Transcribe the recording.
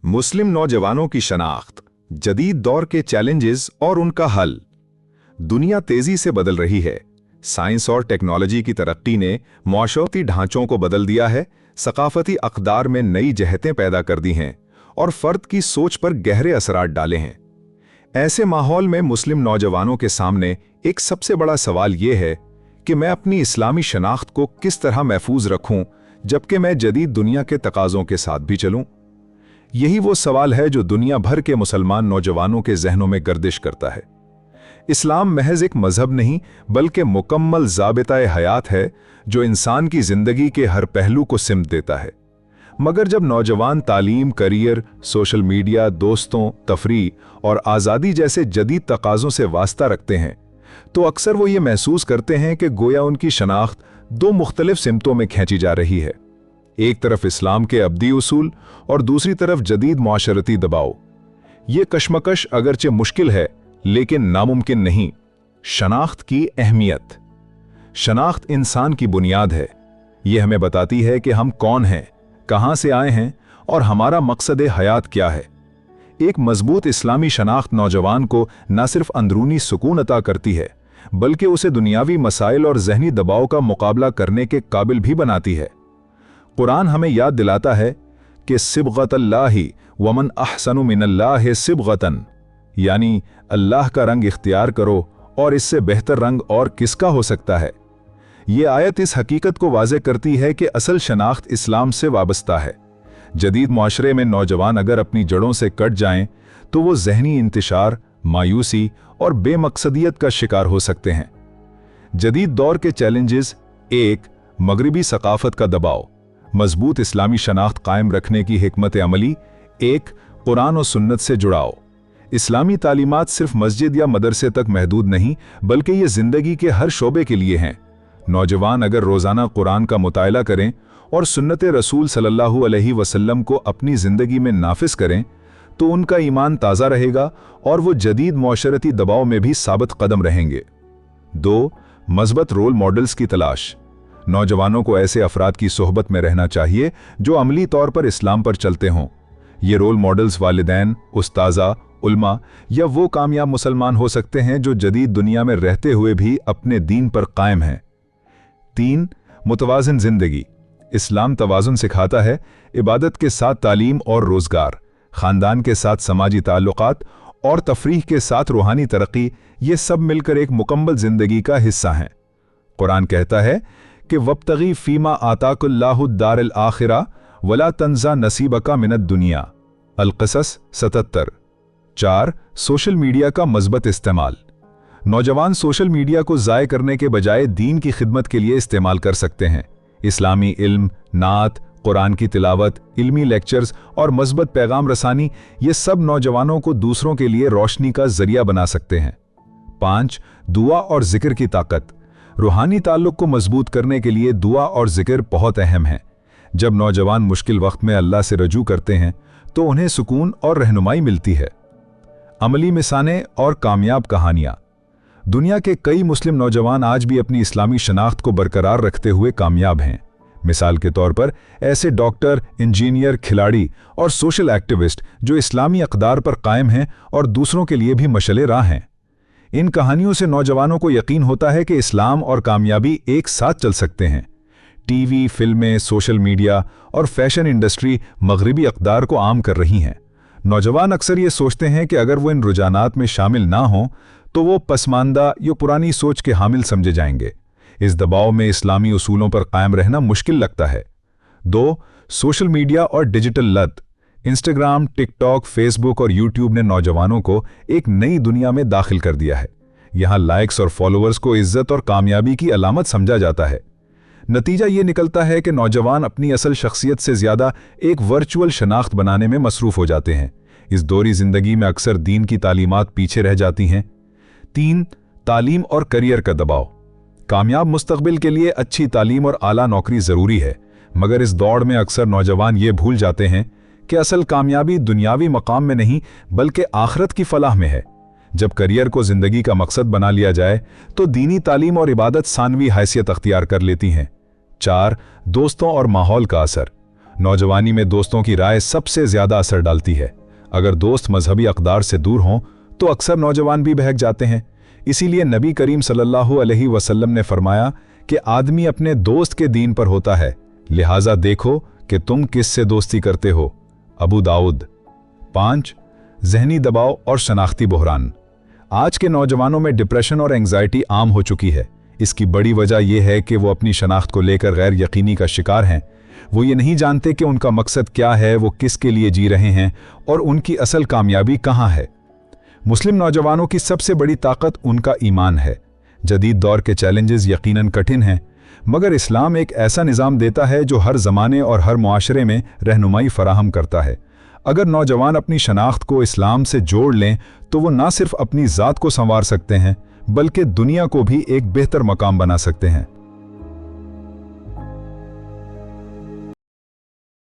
मुस्लिम नौजवानों की शनाख्त, जदीद दौर के चैलेंजेस और उनका हल। दुनिया तेजी से बदल रही है। साइंस और टेक्नोलॉजी की तरक्की ने माशरती ढांचों को बदल दिया है, सकाफती अक़दार में नई जहतें पैदा कर दी हैं और फ़र्द की सोच पर गहरे असरात डाले हैं। ऐसे माहौल में मुस्लिम नौजवानों के सामने एक सबसे बड़ा सवाल ये है कि मैं अपनी इस्लामी शनाख्त को किस तरह महफूज रखूं, जबकि मैं जदीद दुनिया के तकाज़ों के साथ भी चलूं। यही वो सवाल है जो दुनिया भर के मुसलमान नौजवानों के जहनों में गर्दिश करता है। इस्लाम महज एक मजहब नहीं, बल्कि मुकम्मल ज़ाबिता हयात है जो इंसान की ज़िंदगी के हर पहलू को सिमट देता है। मगर जब नौजवान तालीम, करियर, सोशल मीडिया, दोस्तों, तफरीह और आज़ादी जैसे जदीद तकाज़ों से वास्ता रखते हैं, तो अक्सर वो ये महसूस करते हैं कि गोया उनकी शनाख्त दो मुख्तलिफ सिमतों में खींची जा रही है। एक तरफ इस्लाम के अब्दी उसूल और दूसरी तरफ जदीद माशरती दबाव। ये कशमकश अगरचे मुश्किल है, लेकिन नामुमकिन नहीं। शनाख्त की अहमियत। शनाख्त इंसान की बुनियाद है। ये हमें बताती है कि हम कौन हैं, कहाँ से आए हैं और हमारा मकसद हयात क्या है। एक मजबूत इस्लामी शनाख्त नौजवान को न सिर्फ अंदरूनी सुकून अता करती है, बल्कि उसे दुनियावी मसाइल और जहनी दबाव का मुकाबला करने के काबिल भी बनाती है। कुरान हमें याद दिलाता है कि सिबगतल्लाहि वमन अहसनु मिनल्लाहि सिबगतन, यानी अल्लाह का रंग इख्तियार करो और इससे बेहतर रंग और किसका हो सकता है। ये आयत इस हकीकत को वाज़े करती है कि असल शनाख्त इस्लाम से वाबस्ता है। जदीद माशरे में नौजवान अगर अपनी जड़ों से कट जाएं, तो वो जहनी इंतशार, मायूसी और बेमकसदियत का शिकार हो सकते हैं। जदीद दौर के चैलेंजेस: एक, मगरिबी सकाफत का दबाव। मजबूत इस्लामी शनाख्त कायम रखने की हिकमत अमली: एक, कुरान और सुन्नत से जुड़ाव। इस्लामी तालीमात सिर्फ मस्जिद या मदरसे तक महदूद नहीं, बल्कि ये ज़िंदगी के हर शोबे के लिए हैं। नौजवान अगर रोज़ाना कुरान का मुताला करें और सुन्नत रसूल सल्लल्लाहु अलैहि वसल्लम को अपनी ज़िंदगी में नाफिज करें, तो उनका ईमान ताज़ा रहेगा और वो जदीद माशरती दबाव में भी साबित कदम रहेंगे। दो, मज़बूत रोल मॉडल्स की तलाश। नौजवानों को ऐसे अफराद की सोहबत में रहना चाहिए जो अमली तौर पर इस्लाम पर चलते हों। ये रोल मॉडल्स वालिदैन, उस्ताज़ा, उल्मा या वो कामयाब मुसलमान हो सकते हैं जो जदीद दुनिया में रहते हुए भी अपने दीन पर कायम हैं। तीन, मुतवाज़िन ज़िंदगी। इस्लाम तवाज़ुन सिखाता है। इबादत के साथ तालीम और रोज़गार, ख़ानदान के साथ समाजी ताल्लुक़ात और तफरीह के साथ रूहानी तरक्की, ये सब मिलकर एक मुकम्मल ज़िंदगी का हिस्सा हैं। कुरान कहता है कि वब्तगी फ़ीमा आताकुल्लाहु दारिल आखिरा वला तंज़ा नसीबका मिनद दुनिया। अल-क़सस 77। चार, सोशल मीडिया का मज़बूत इस्तेमाल। नौजवान सोशल मीडिया को ज़ाय करने के बजाय दीन की खिदमत के लिए इस्तेमाल कर सकते हैं। इस्लामी इल्म, नात, कुरान की तिलावत, इल्मी लेक्चर्स और मज़बूत पैगाम रसानी, ये सब नौजवानों को दूसरों के लिए रोशनी का ज़रिया बना सकते हैं। पाँच, दुआ और ज़िक्र की ताकत। रूहानी ताल्लुक़ को मजबूत करने के लिए दुआ और ज़िक्र बहुत अहम है। जब नौजवान मुश्किल वक्त में अल्लाह से रजू करते हैं, तो उन्हें सुकून और रहनुमाई मिलती है। अमली मिसालें और कामयाब कहानियाँ। दुनिया के कई मुस्लिम नौजवान आज भी अपनी इस्लामी शनाख्त को बरकरार रखते हुए कामयाब हैं। मिसाल के तौर पर ऐसे डॉक्टर, इंजीनियर, खिलाड़ी और सोशल एक्टिविस्ट जो इस्लामी अक़दार पर कायम हैं और दूसरों के लिए भी मशले राह हैं। इन कहानियों से नौजवानों को यकीन होता है कि इस्लाम और कामयाबी एक साथ चल सकते हैं। टीवी, फिल्में, सोशल मीडिया और फैशन इंडस्ट्री मगरिबी अक़दार को आम कर रही हैं। नौजवान अक्सर ये सोचते हैं कि अगर वो इन रुझानात में शामिल ना हों, तो वो पसमानदा या पुरानी सोच के हामिल समझे जाएंगे। इस दबाव में इस्लामी उसूलों पर कायम रहना मुश्किल लगता है। दो, सोशल मीडिया और डिजिटल लत। इंस्टाग्राम, टिकटॉक, फेसबुक और यूट्यूब ने नौजवानों को एक नई दुनिया में दाखिल कर दिया है। यहाँ लाइक्स और फॉलोअर्स को इज्जत और कामयाबी की अलामत समझा जाता है। नतीजा ये निकलता है कि नौजवान अपनी असल शख्सियत से ज़्यादा एक वर्चुअल शनाख्त बनाने में मसरूफ़ हो जाते हैं। इस दौरी ज़िंदगी में अक्सर दीन की तालीमात पीछे रह जाती हैं। तीन, तालीम और करियर का दबाव। कामयाब मुस्तकबिल के लिए अच्छी तालीम और आला नौकरी ज़रूरी है, मगर इस दौड़ में अक्सर नौजवान ये भूल जाते हैं कि असल कामयाबी दुनियावी मकाम में नहीं, बल्कि आखिरत की फलाह में है। जब करियर को ज़िंदगी का मकसद बना लिया जाए, तो दीनी तालीम और इबादत सानवी हैसियत अख्तियार कर लेती हैं। चार, दोस्तों और माहौल का असर। नौजवानी में दोस्तों की राय सबसे ज्यादा असर डालती है। अगर दोस्त मजहबी अक़दार से दूर हों तो अक्सर नौजवान भी बहक जाते हैं। इसीलिए नबी करीम सल्लल्लाहु अलैहि वसल्लम ने फरमाया कि आदमी अपने दोस्त के दीन पर होता है, लिहाजा देखो कि तुम किससे दोस्ती करते हो। अबू दाऊद। 5. ज़हनी दबाव और शनाख्ती बहरान। आज के नौजवानों में डिप्रेशन और एंग्जाइटी आम हो चुकी है। इसकी बड़ी वजह यह है कि वो अपनी शनाख्त को लेकर गैर यकीनी का शिकार हैं। वो ये नहीं जानते कि उनका मकसद क्या है, वो किसके लिए जी रहे हैं और उनकी असल कामयाबी कहाँ है। मुस्लिम नौजवानों की सबसे बड़ी ताकत उनका ईमान है। जदीद दौर के चैलेंजेस यकीनन कठिन हैं, मगर इस्लाम एक ऐसा निज़ाम देता है जो हर ज़माने और हर मुआशरे में रहनुमाई फराहम करता है। अगर नौजवान अपनी शनाख्त को इस्लाम से जोड़ लें तो वो ना सिर्फ अपनी ज़ात को संवार सकते हैं बल्कि दुनिया को भी एक बेहतर मकाम बना सकते हैं।